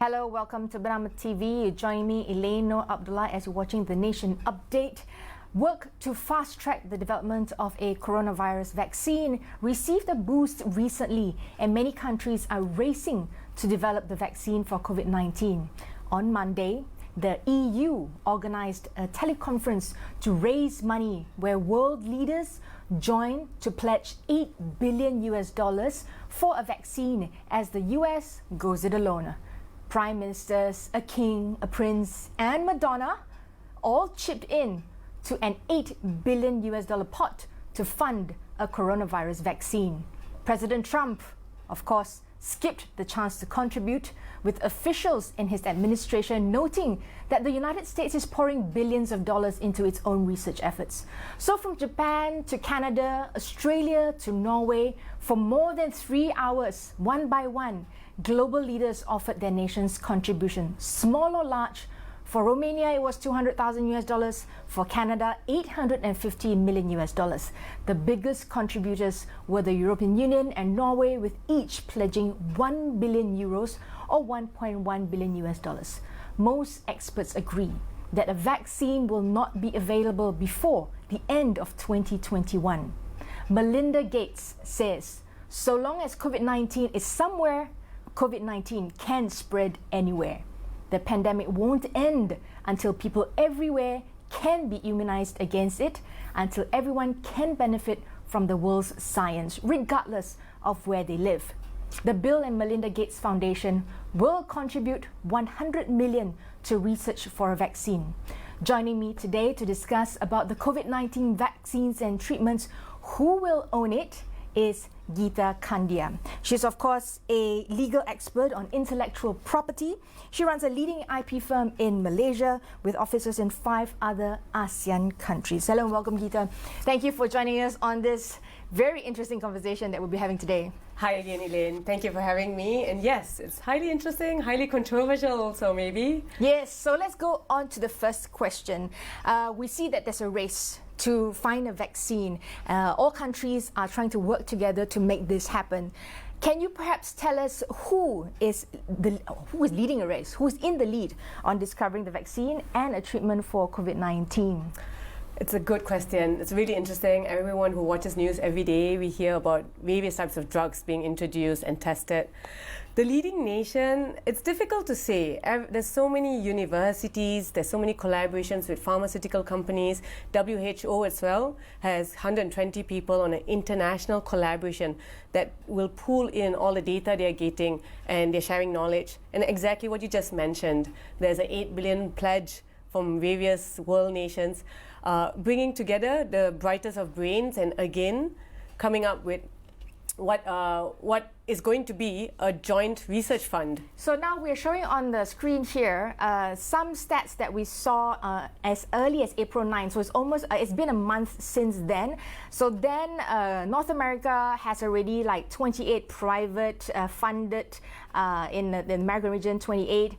Hello, welcome to BERNAMA TV. You're joining me, Elaine Noor Abdullah, as you're watching the Nation Update. Work to fast-track the development of a coronavirus vaccine received a boost recently, and many countries are racing to develop the vaccine for COVID-19. On Monday, the EU organized a teleconference to raise money where world leaders joined to pledge $8 billion for a vaccine as the US goes it alone. Prime ministers, a king, a prince, and Madonna all chipped in to an $8 billion pot to fund a coronavirus vaccine. President Trump, of course, skipped the chance to contribute, with officials in his administration noting that the United States is pouring billions of dollars into its own research efforts. So from Japan to Canada, Australia to Norway, for more than 3 hours, one by one, global leaders offered their nation's contribution, small or large. For Romania, it was $200,000. For Canada, $850 million. The biggest contributors were the European Union and Norway, with each pledging €1 billion or $1.1 billion. Most experts agree that a vaccine will not be available before the end of 2021. Melinda Gates says, so long as COVID-19 is somewhere, COVID-19 can spread anywhere. The pandemic won't end until people everywhere can be immunized against it, until everyone can benefit from the world's science, regardless of where they live. The Bill and Melinda Gates Foundation will contribute $100 million to research for a vaccine. Joining me today to discuss about the COVID-19 vaccines and treatments, who will own it, is Geeta Kandia. She's, of course, a legal expert on intellectual property. She runs a leading IP firm in Malaysia with offices in 5 other ASEAN countries. Hello and welcome, Geeta. Thank you for joining us on this very interesting conversation that we'll be having today. Hi again, Elaine. Thank you for having me. And yes, it's highly interesting, highly controversial also, maybe. Yes, so let's go on to the first question. We see that there's a race to find a vaccine. All countries are trying to work together to make this happen. Can you perhaps tell us who is leading a race, who's in the lead on discovering the vaccine and a treatment for COVID-19? It's a good question. It's really interesting. Everyone who watches news every day, we hear about various types of drugs being introduced and tested. The leading nation, it's difficult to say. There's so many universities, there's so many collaborations with pharmaceutical companies. WHO as well has 120 people on an international collaboration that will pool in all the data they're getting, and they're sharing knowledge. And exactly what you just mentioned, there's an $8 billion pledge from various world nations, bringing together the brightest of brains and again coming up with what is going to be a joint research fund. So now we're showing on the screen here some stats that we saw as early as April 9. So it's been a month since then. So then North America has already like 28 private funded in the American region, 28.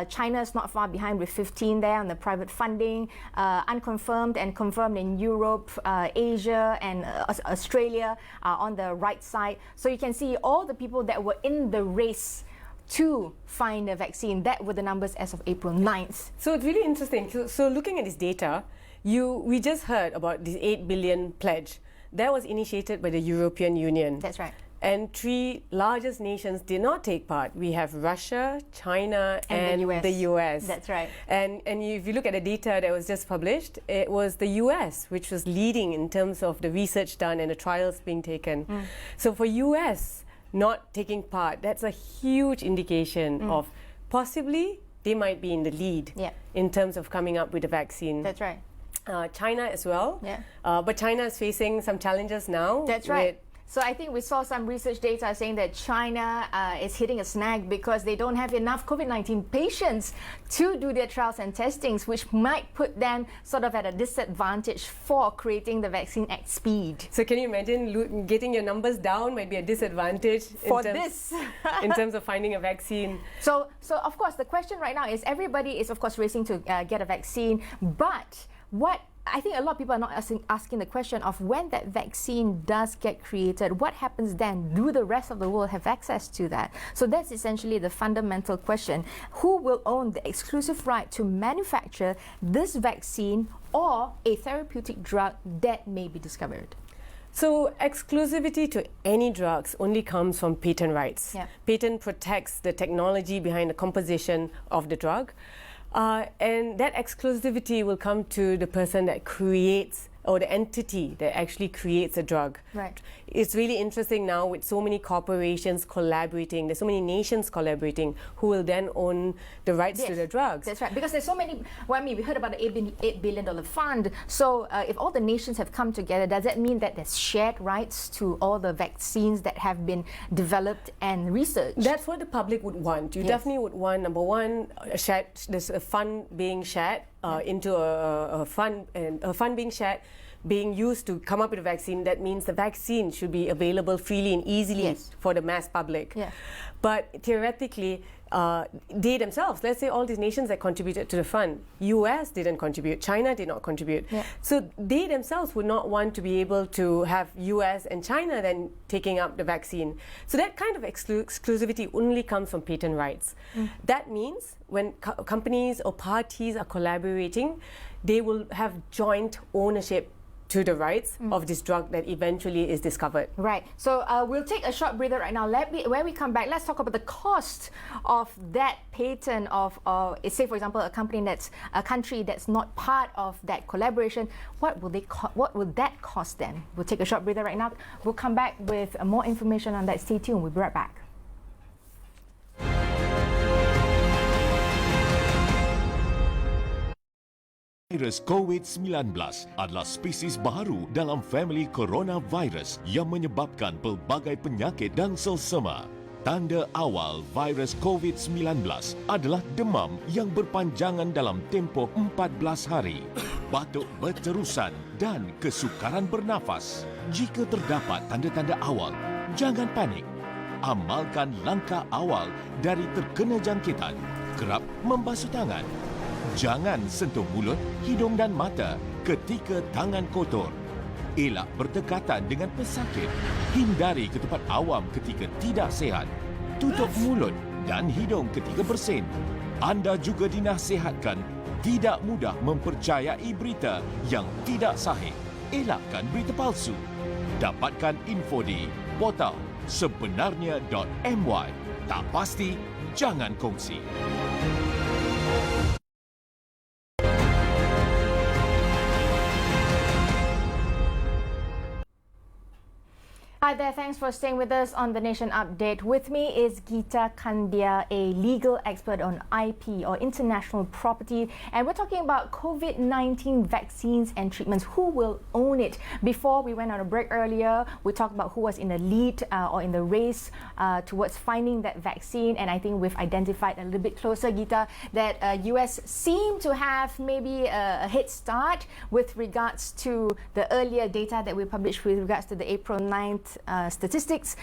China is not far behind with 15 there on the private funding. Unconfirmed and confirmed in Europe, Asia and Australia are on the right side. So you can see all the people that were in the race to find a vaccine. That were the numbers as of April 9th. So it's really interesting. So looking at this data, we just heard about this 8 billion pledge. That was initiated by the European Union. That's right. And 3 largest nations did not take part. We have Russia, China, and the US. That's right. And if you look at the data that was just published, it was the US which was leading in terms of the research done and the trials being taken. So for US not taking part, that's a huge indication of possibly they might be in the lead in terms of coming up with a vaccine. That's right. China as well. Yeah. But China is facing some challenges now. That's right. So I think we saw some research data saying that China is hitting a snag because they don't have enough COVID-19 patients to do their trials and testings, which might put them sort of at a disadvantage for creating the vaccine at speed. So can you imagine getting your numbers down might be a disadvantage in terms of finding a vaccine? So of course the question right now is everybody is of course racing to get a vaccine, but what I think a lot of people are not asking the question of when that vaccine does get created, what happens then? Do the rest of the world have access to that? So that's essentially the fundamental question. Who will own the exclusive right to manufacture this vaccine or a therapeutic drug that may be discovered? So exclusivity to any drugs only comes from patent rights. Yeah. Patent protects the technology behind the composition of the drug. And that exclusivity will come to the person that creates, or the entity that actually creates a drug. Right. It's really interesting now with so many corporations collaborating, there's so many nations collaborating who will then own the rights to the drugs. That's right, because there's so many, well, I mean, we heard about the $8 billion fund. So if all the nations have come together, does that mean that there's shared rights to all the vaccines that have been developed and researched? That's what the public would want. You definitely would want, number one, there's a fund being shared into a fund, and a fund being shared, being used to come up with a vaccine. That means the vaccine should be available freely and easily for the mass public. Yeah. But theoretically, they themselves, let's say all these nations that contributed to the fund, US didn't contribute, China did not contribute. Yeah. So they themselves would not want to be able to have US and China then taking up the vaccine. So that kind of exclusivity only comes from patent rights. That means when companies or parties are collaborating, they will have joint ownership to the rights of this drug that eventually is discovered. Right. So we'll take a short breather right now. When we come back, let's talk about the cost of that patent of, say, for example, a country that's not part of that collaboration. What will that cost then? We'll take a short breather right now. We'll come back with more information on that. Stay tuned. We'll be right back. Virus COVID-19 adalah spesies baru dalam famili coronavirus yang menyebabkan pelbagai penyakit dan selsema. Tanda awal virus COVID-19 adalah demam yang berpanjangan dalam tempoh 14 hari, batuk berterusan dan kesukaran bernafas. Jika terdapat tanda-tanda awal, jangan panik. Amalkan langkah awal dari terkena jangkitan. Kerap membasuh tangan. Jangan sentuh mulut, hidung dan mata ketika tangan kotor. Elak berdekatan dengan pesakit. Hindari ke tempat awam ketika tidak sihat. Tutup mulut dan hidung ketika bersin. Anda juga dinasihatkan tidak mudah mempercayai berita yang tidak sahih. Elakkan berita palsu. Dapatkan info di portal sebenarnya.my. Tak pasti, jangan kongsi. Hi there, thanks for staying with us on The Nation Update. With me is Geeta Kandia, a legal expert on IP or intellectual property, and we're talking about COVID-19 vaccines and treatments. Who will own it? Before we went on a break earlier, we talked about who was in the lead or in the race towards finding that vaccine, and I think we've identified a little bit closer, Geeta, that US seem to have maybe a head start with regards to the earlier data that we published with regards to the April 9th statistics,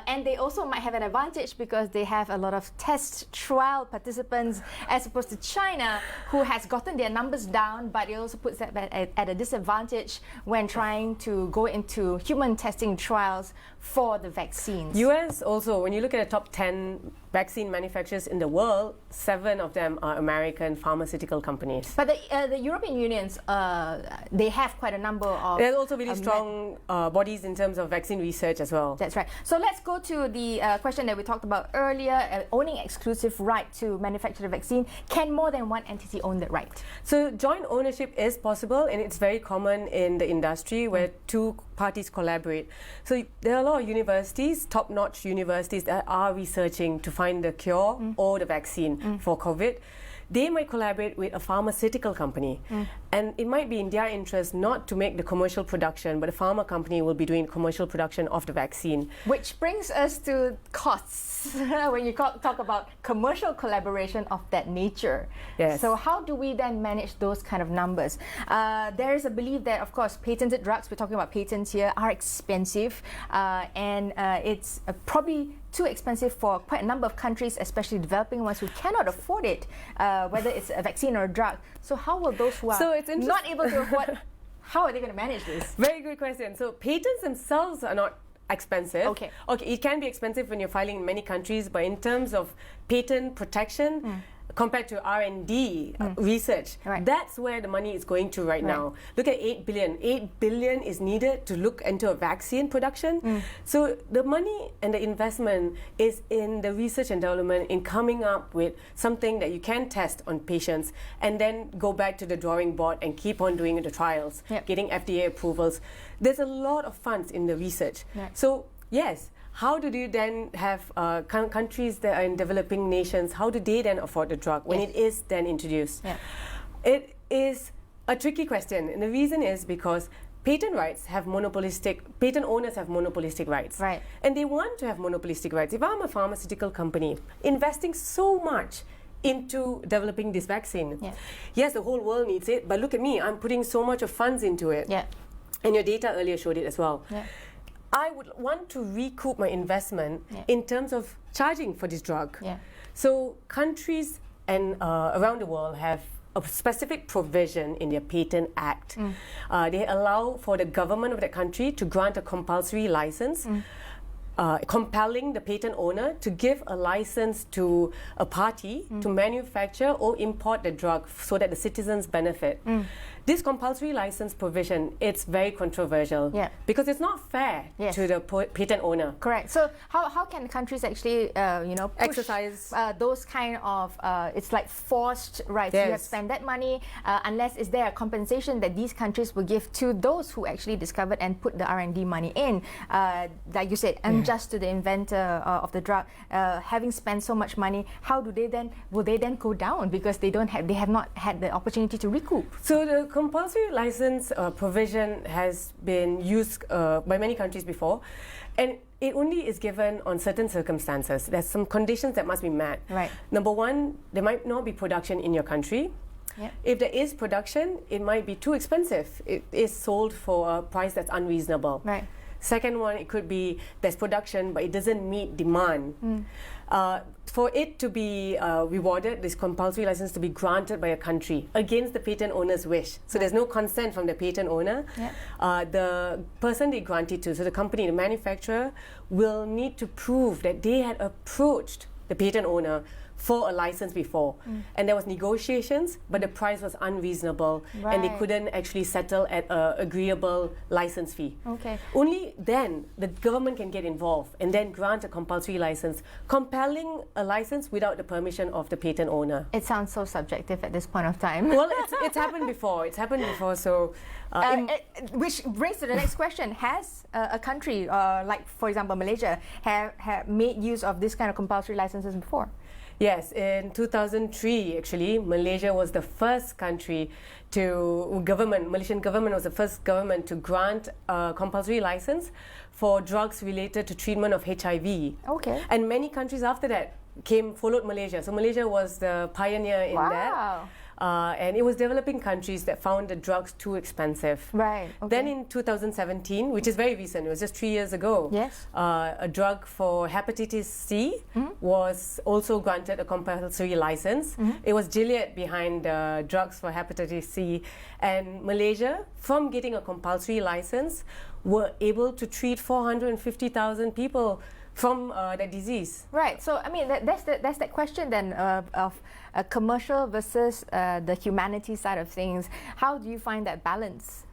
and they also might have an advantage because they have a lot of test trial participants as opposed to China, who has gotten their numbers down, but it also puts that at a disadvantage when trying to go into human testing trials for the vaccines. US also, when you look at the top 10 vaccine manufacturers in the world, 7 of them are American pharmaceutical companies. But the European unions, they have quite a number of... There's also really strong bodies in terms of vaccine research as well. That's right. So let's go to the question that we talked about earlier, owning exclusive right to manufacture the vaccine. Can more than one entity own that right? So joint ownership is possible, and it's very common in the industry where two parties collaborate. So there are a lot of universities, top-notch universities, that are researching to find the cure or the vaccine for COVID. They might collaborate with a pharmaceutical company, and it might be in their interest not to make the commercial production, but a pharma company will be doing commercial production of the vaccine. Which brings us to costs when you talk about commercial collaboration of that nature. Yes. So how do we then manage those kind of numbers? There is a belief that, of course, patented drugs, we're talking about patents here, are expensive, and it's probably too expensive for quite a number of countries, especially developing ones who cannot afford it, whether it's a vaccine or a drug. So how will those who are not able to afford How are they going to manage this? Very good question. So patents themselves are not expensive. Okay. It can be expensive when you're filing in many countries, but in terms of patent protection, compared to R&D research, that's where the money is going to right now. Look at 8 billion. 8 billion is needed to look into a vaccine production. So the money and the investment is in the research and development, in coming up with something that you can test on patients and then go back to the drawing board and keep on doing the trials, getting FDA approvals. There's a lot of funds in the research. So yes, how do you then have countries that are in developing nations, how do they then afford the drug when it is then introduced? It is a tricky question, and the reason is because patent owners have monopolistic rights. And they want to have monopolistic rights. If I'm a pharmaceutical company investing so much into developing this vaccine, yes, the whole world needs it, but look at me, I'm putting so much of funds into it. And your data earlier showed it as well. I would want to recoup my investment in terms of charging for this drug. So countries and around the world have a specific provision in their Patent Act. They allow for the government of that country to grant a compulsory license, compelling the patent owner to give a license to a party to manufacture or import the drug so that the citizens benefit. This compulsory license provision, it's very controversial because it's not fair to the patent owner. Correct. So how can countries actually, push exercise those kind of, it's like forced rights. You have to spend that money unless is there a compensation that these countries will give to those who actually discovered and put the R&D money in. Like you said, unjust to the inventor of the drug, having spent so much money, will they then go down because they have not had the opportunity to recoup? So the compulsory license provision has been used by many countries before, and it only is given on certain circumstances. There's some conditions that must be met. Number one, there might not be production in your country. If there is production, it might be too expensive. It is sold for a price that's unreasonable. Second one, it could be there's production, but it doesn't meet demand. For it to be rewarded, this compulsory license to be granted by a country against the patent owner's wish. So there's no consent from the patent owner. The person they grant it to, so the company, the manufacturer, will need to prove that they had approached the patent owner for a license before, and there was negotiations, but the price was unreasonable, and they couldn't actually settle at an agreeable license fee. Only then the government can get involved and then grant a compulsory license, compelling a license without the permission of the patent owner. It sounds so subjective at this point of time. Well, it's happened before. So. Which brings to the next question. Has a country, like for example Malaysia, have made use of this kind of compulsory licenses before? Yes, in 2003, actually, Malaysia was the first country Malaysian government was the first government to grant a compulsory license for drugs related to treatment of HIV. And many countries after that followed Malaysia. So Malaysia was the pioneer in that. And it was developing countries that found the drugs too expensive. Then in 2017, which is very recent, it was just 3 years ago, a drug for hepatitis C was also granted a compulsory license. It was Gilead behind drugs for hepatitis C. And Malaysia, from getting a compulsory license, were able to treat 450,000 people from that disease. So I mean that's that question then of commercial versus the humanity side of things. How do you find that balance?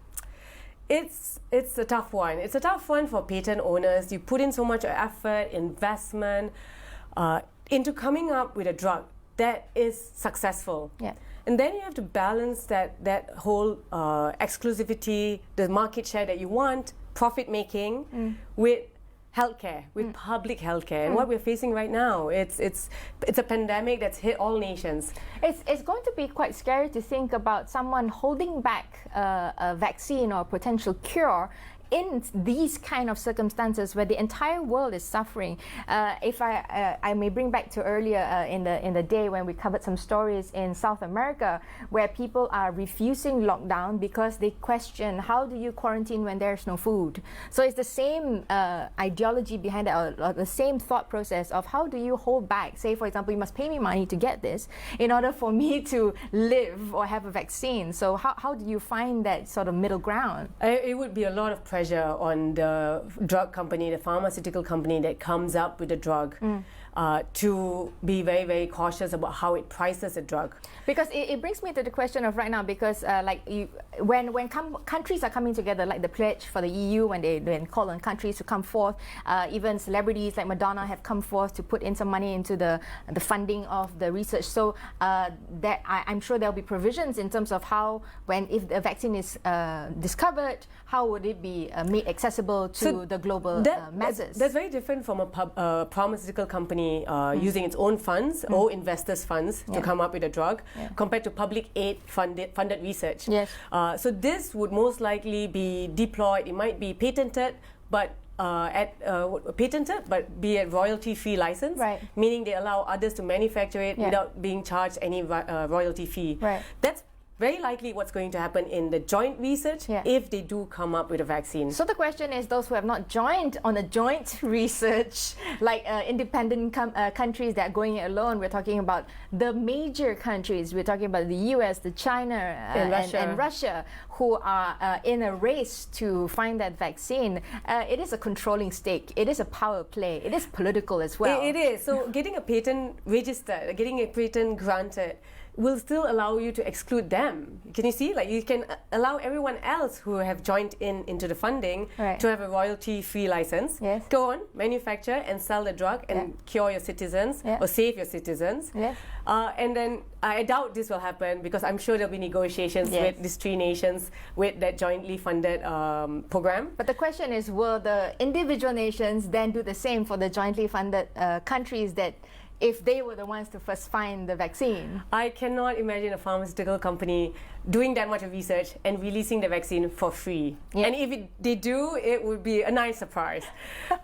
It's a tough one. It's a tough one for patent owners. You put in so much effort, investment into coming up with a drug that is successful. And then you have to balance that whole exclusivity, the market share that you want, profit making, with healthcare, with public healthcare. And what we're facing right now, it's a pandemic that's hit all nations. It's going to be quite scary to think about someone holding back a vaccine or a potential cure in these kind of circumstances where the entire world is suffering, if I may bring back to earlier in the day when we covered some stories in South America where people are refusing lockdown because they question how do you quarantine when there's no food. So it's the same ideology behind it, or the same thought process of how do you hold back. Say, for example, you must pay me money to get this in order for me to live or have a vaccine. So how do you find that sort of middle ground? It would be a lot of pressure on the drug company, the pharmaceutical company that comes up with the drug, to be very, very cautious about how it prices a drug. Because it brings me to the question of right now, because when countries are coming together, like the pledge for the EU, when they call on countries to come forth, even celebrities like Madonna have come forth to put in some money into the funding of the research. So that I'm sure there'll be provisions in terms of how, if the vaccine is discovered, how would it be made accessible to the global masses? That's very different from a pharmaceutical company using its own funds or investors' funds to come up with a drug, compared to public aid funded research. Yes. So this would most likely be deployed. It might be patented, but be a royalty-free license, meaning they allow others to manufacture it without being charged any royalty fee. That's very likely what's going to happen in the joint research if they do come up with a vaccine. So the question is, those who have not joined on a joint research, like independent countries that are going it alone, we're talking about the major countries, we're talking about the US, the China and Russia, who are in a race to find that vaccine. It is a controlling stake, it is a power play, it is political as well. It is. So getting a patent registered, getting a patent granted, will still allow you to exclude them. Can you see? Like, you can allow everyone else who have joined into the funding to have a royalty-free license. Go on, manufacture and sell the drug and cure your citizens or save your citizens. And then I doubt this will happen, because I'm sure there'll be negotiations with these three nations with that jointly funded program. But the question is, will the individual nations then do the same for the jointly funded countries that, if they were the ones to first find the vaccine? I cannot imagine a pharmaceutical company doing that much of research and releasing the vaccine for free. And if they do, it would be a nice surprise.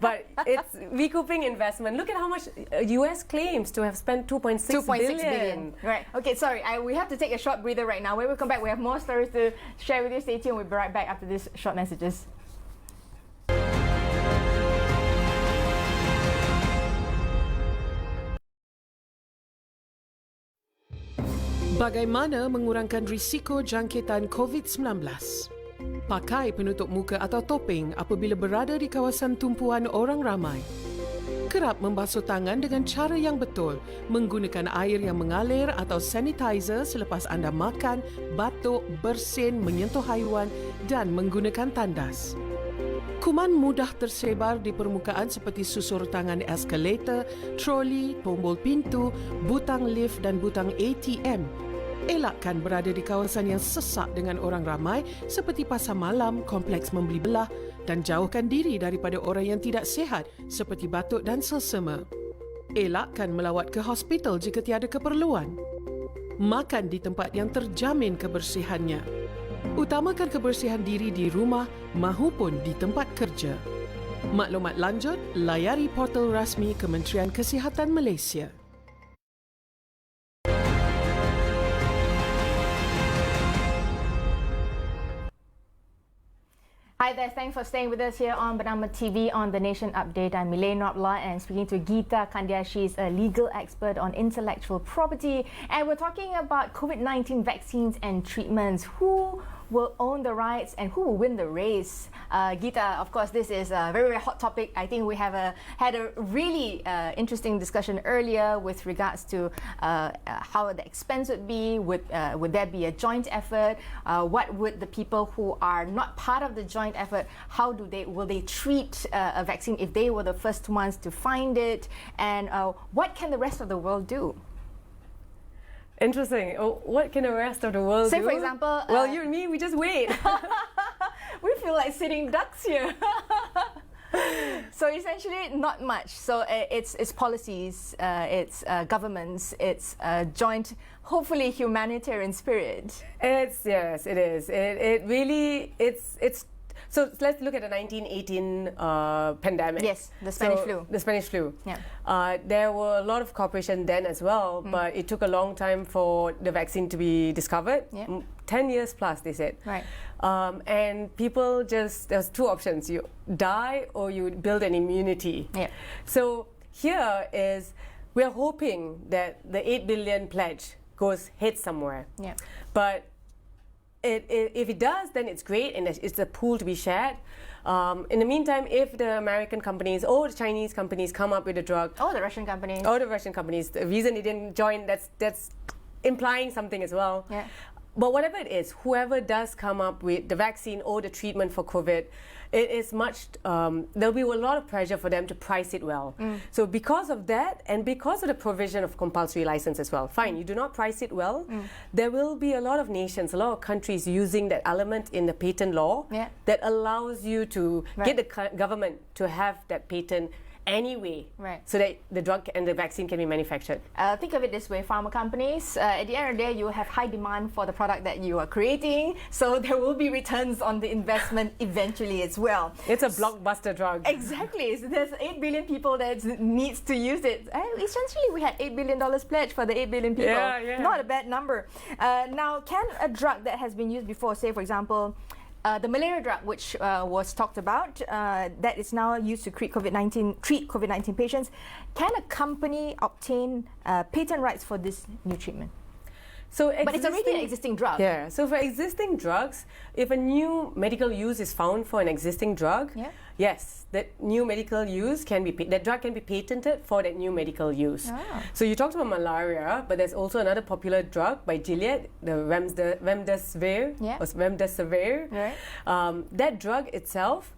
But it's recouping investment. Look at how much US claims to have spent 2.6 billion. Right. Okay, sorry. We have to take a short breather right now. When we come back, we have more stories to share with you. Stay tuned. We'll be right back after these short messages. Bagaimana mengurangkan risiko jangkitan COVID-19? Pakai penutup muka atau topeng apabila berada di kawasan tumpuan orang ramai. Kerap membasuh tangan dengan cara yang betul, menggunakan air yang mengalir atau sanitizer selepas anda makan, batuk, bersin, menyentuh haiwan dan menggunakan tandas. Kuman mudah tersebar di permukaan seperti susur tangan eskalator, troli, tombol pintu, butang lift dan butang ATM. Elakkan berada di kawasan yang sesak dengan orang ramai seperti pasar malam, kompleks membeli belah dan jauhkan diri daripada orang yang tidak sihat seperti batuk dan selsema. Elakkan melawat ke hospital jika tiada keperluan. Makan di tempat yang terjamin kebersihannya. Utamakan kebersihan diri di rumah mahupun di tempat kerja. Maklumat lanjut, layari portal rasmi Kementerian Kesihatan Malaysia. Hi there, thanks for staying with us here on BERNAMA TV on The Nation Update. I'm Elaine Rabla and speaking to Geeta Kandya. She's a legal expert on intellectual property. And we're talking about COVID-19 vaccines and treatments. Who will own the rights and who will win the race? Geeta, of course, this is a very, very hot topic. I think we have had a really interesting discussion earlier with regards to how the expense would be. Would there be a joint effort? What would the people who are not part of the joint effort, will they treat a vaccine if they were the first ones to find it? And what can the rest of the world do? Interesting. Oh, what can the rest of the world do? Say, for example... well, you and me, we just wait. We feel like sitting ducks here. So essentially, not much. So it's policies, it's governments, it's joint, hopefully humanitarian spirit. Yes, it is. It really, it's So let's look at the 1918 pandemic. Yes, the Spanish flu. The Spanish flu. Yeah. There were a lot of cooperation then as well, but it took a long time for the vaccine to be discovered. Yeah. 10 years plus, they said. Right. And people there's two options. You die or you build an immunity. Yeah. So here is, we're hoping that the 8 billion pledge hits somewhere. Yeah. But if it does, then it's great, and it's a pool to be shared. In the meantime, if the American companies or the Chinese companies come up with a drug, Oh, the Russian companies. or the Russian companies, the reason they didn't join, that's implying something as well. Yeah. But whatever it is, whoever does come up with the vaccine or the treatment for COVID, it is there'll be a lot of pressure for them to price it well. So because of that, and because of the provision of compulsory license as well, fine, you do not price it well, there will be a lot of nations, a lot of countries using that element in the patent law that allows you to get the government to have that patent anyway, so that the drug and the vaccine can be manufactured. Think of it this way, pharma companies, at the end of the day, you have high demand for the product that you are creating, so there will be returns on the investment eventually as well. It's a blockbuster drug. Exactly. So there's 8 billion people that needs to use it. Essentially, we had $8 billion pledge for the 8 billion people. Yeah. Not a bad number. Now, can a drug that has been used before, say, for example, the malaria drug, which was talked about, that is now used to treat COVID-19 patients, can a company obtain patent rights for this new treatment? But it's already an existing drug. Yeah. So for existing drugs, if a new medical use is found for an existing drug, yes, that new medical use that drug can be patented for that new medical use. So you talked about malaria, but there's also another popular drug by Gilead, the remdesivir. That drug itself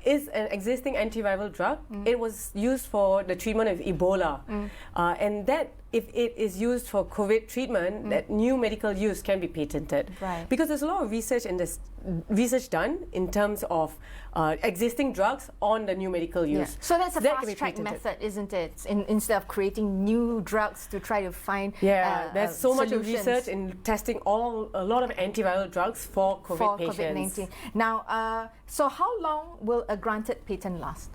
is an existing antiviral drug. It was used for the treatment of Ebola, and that, if it is used for COVID treatment, that new medical use can be patented. Right. Because there's a lot of research done in terms of existing drugs on the new medical use. So that's a That can be fast-track patented. method, isn't it? Instead of creating new drugs to try to find there's so much of solutions research in testing a lot of antiviral drugs for COVID patients. COVID-19. Now, so how long will a granted patent last?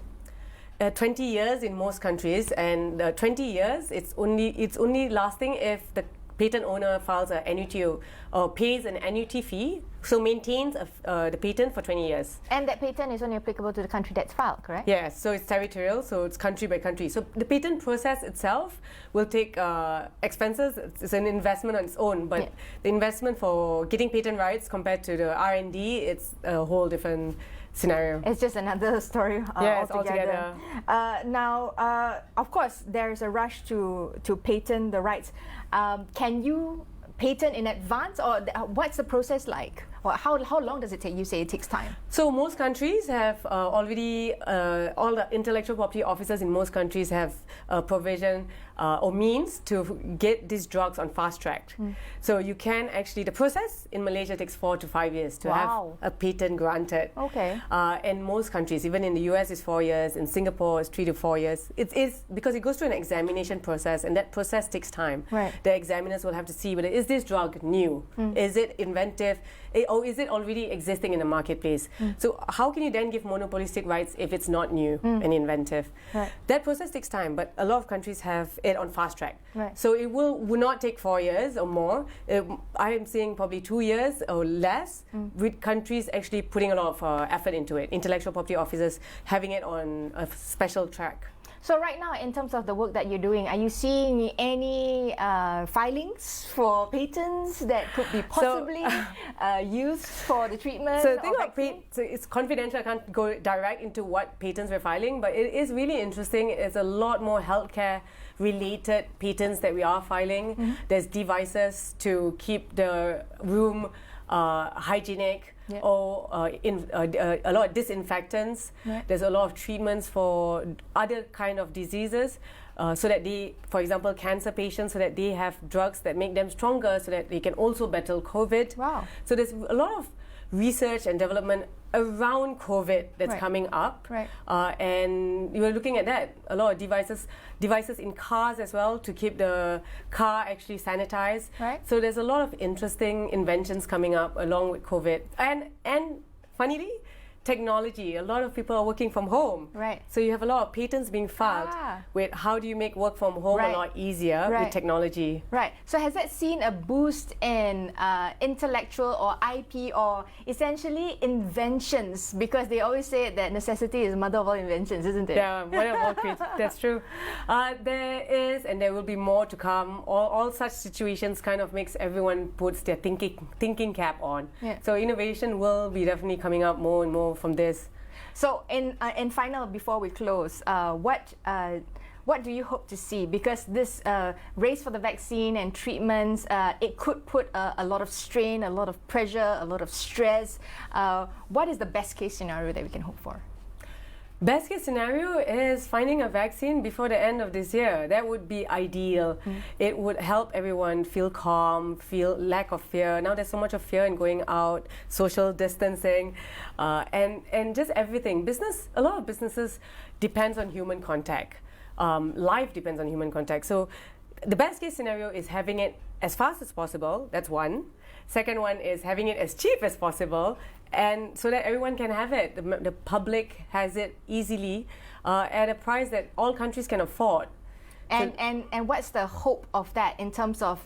20 years in most countries, and 20 years it's only lasting if the patent owner files an annuity or pays an annuity fee, so maintains the patent for 20 years. And that patent is only applicable to the country that's filed, correct? Yes, so it's territorial, so it's country by country. So the patent process itself will take expenses. It's an investment on its own, but the investment for getting patent rights compared to the R&D, it's a whole different scenario. It's just another story altogether. Now, of course, there is a rush to patent the rights. Can you patent in advance, or what's the process like? Well, how long does it take? You say it takes time. So most countries have already, all the intellectual property officers in most countries have provision or means to get these drugs on fast track. So you can actually, the process in Malaysia takes 4 to 5 years to have a patent granted. Okay. And most countries, even in the US, is 4 years. In Singapore, it's 3 to 4 years. It is because it goes through an examination process, and that process takes time. Right. The examiners will have to see whether is this drug new, is it inventive, or is it already existing in the marketplace? So how can you then give monopolistic rights if it's not new and inventive? Right. That process takes time, but a lot of countries have it on fast track. Right. So it will not take 4 years or more. I am seeing probably 2 years or less, with countries actually putting a lot of effort into it. Intellectual property officers having it on a special track. So right now, in terms of the work that you're doing, are you seeing any filings for patents that could be possibly used for the treatment? So the thing about so it's confidential. I can't go direct into what patents we're filing, but it is really interesting. It's a lot more healthcare related patents that we are filing. There's devices to keep the room hygienic. Or a lot of disinfectants. There's a lot of treatments for other kind of diseases, so that they, for example, cancer patients, so that they have drugs that make them stronger, so that they can also battle COVID. Wow. So there's a lot of research and development around COVID that's coming up. Right. And you were looking at that, a lot of devices in cars as well, to keep the car actually sanitized. Right. So there's a lot of interesting inventions coming up along with COVID. And funnily, technology. A lot of people are working from home. Right. So you have a lot of patents being filed with how do you make work from home a lot easier with technology. Right. So has that seen a boost in intellectual or IP or essentially inventions? Because they always say that necessity is the mother of all inventions, isn't it? Yeah, mother of all creativity. That's true. There is, and there will be more to come. All such situations kind of makes everyone puts their thinking cap on. Yeah. So innovation will be definitely coming up more and more from this. So in final, before we close, what do you hope to see? Because this race for the vaccine and treatments, it could put a lot of strain, a lot of pressure, a lot of stress. What is the best case scenario that we can hope for? Best case scenario is finding a vaccine before the end of this year. That would be ideal. It would help everyone feel calm, feel lack of fear. Now there's so much of fear in going out, social distancing, and just everything. A lot of businesses depends on human contact. Life depends on human contact. So the best case scenario is having it as fast as possible. That's one. Second one is having it as cheap as possible, and so that everyone can have it. The public has it easily at a price that all countries can afford. And what's the hope of that in terms of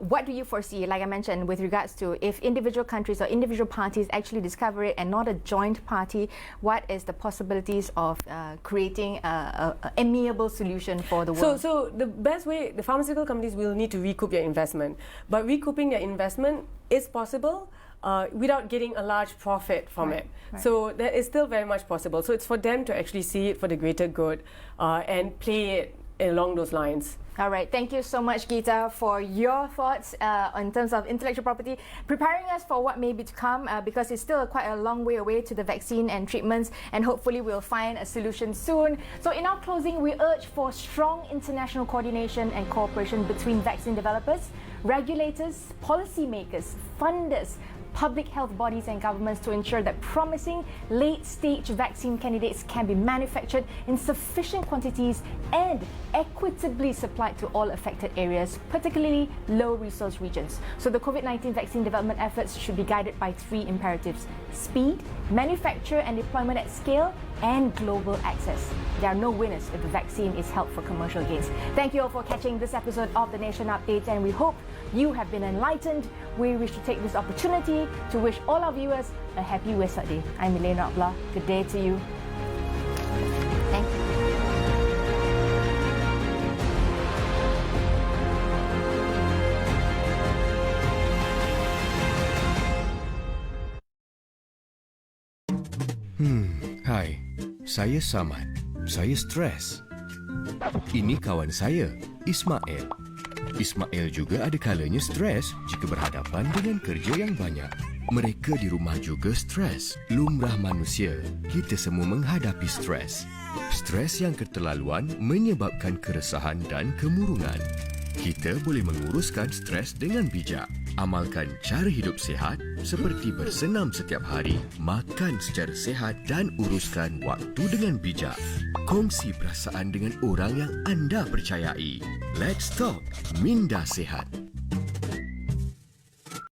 what do you foresee, like I mentioned, with regards to if individual countries or individual parties actually discover it and not a joint party, what is the possibilities of creating an amiable solution for the world? So the best way, the pharmaceutical companies will need to recoup their investment. But recouping their investment is possible without getting a large profit from it. Right. So that is still very much possible. So it's for them to actually see it for the greater good and play it along those lines. All right. Thank you so much, Geeta, for your thoughts in terms of intellectual property, preparing us for what may be to come, because it's still quite a long way away to the vaccine and treatments, and hopefully we'll find a solution soon. So in our closing, we urge for strong international coordination and cooperation between vaccine developers, regulators, policymakers, funders, public health bodies and governments to ensure that promising late-stage vaccine candidates can be manufactured in sufficient quantities and equitably supplied to all affected areas, particularly low-resource regions. So the COVID-19 vaccine development efforts should be guided by three imperatives: speed, manufacture and deployment at scale, and global access. There are no winners if the vaccine is held for commercial gains. Thank you all for catching this episode of The Nation Update, and we hope you have been enlightened. We wish to take this opportunity to wish all our viewers a happy Wesak Day. I'm Elena Abdullah. Good day to you. Thank you. Hai, saya Samad. Saya stres. Ini kawan saya, Ismail. Ismail juga ada kalanya stres jika berhadapan dengan kerja yang banyak. Mereka di rumah juga stres. Lumrah manusia, kita semua menghadapi stres. Stres yang keterlaluan menyebabkan keresahan dan kemurungan. Kita boleh menguruskan stres dengan bijak. Amalkan cara hidup sihat seperti bersenam setiap hari, makan secara sihat dan uruskan waktu dengan bijak. Kongsi perasaan dengan orang yang anda percayai. Let's talk Minda Sihat.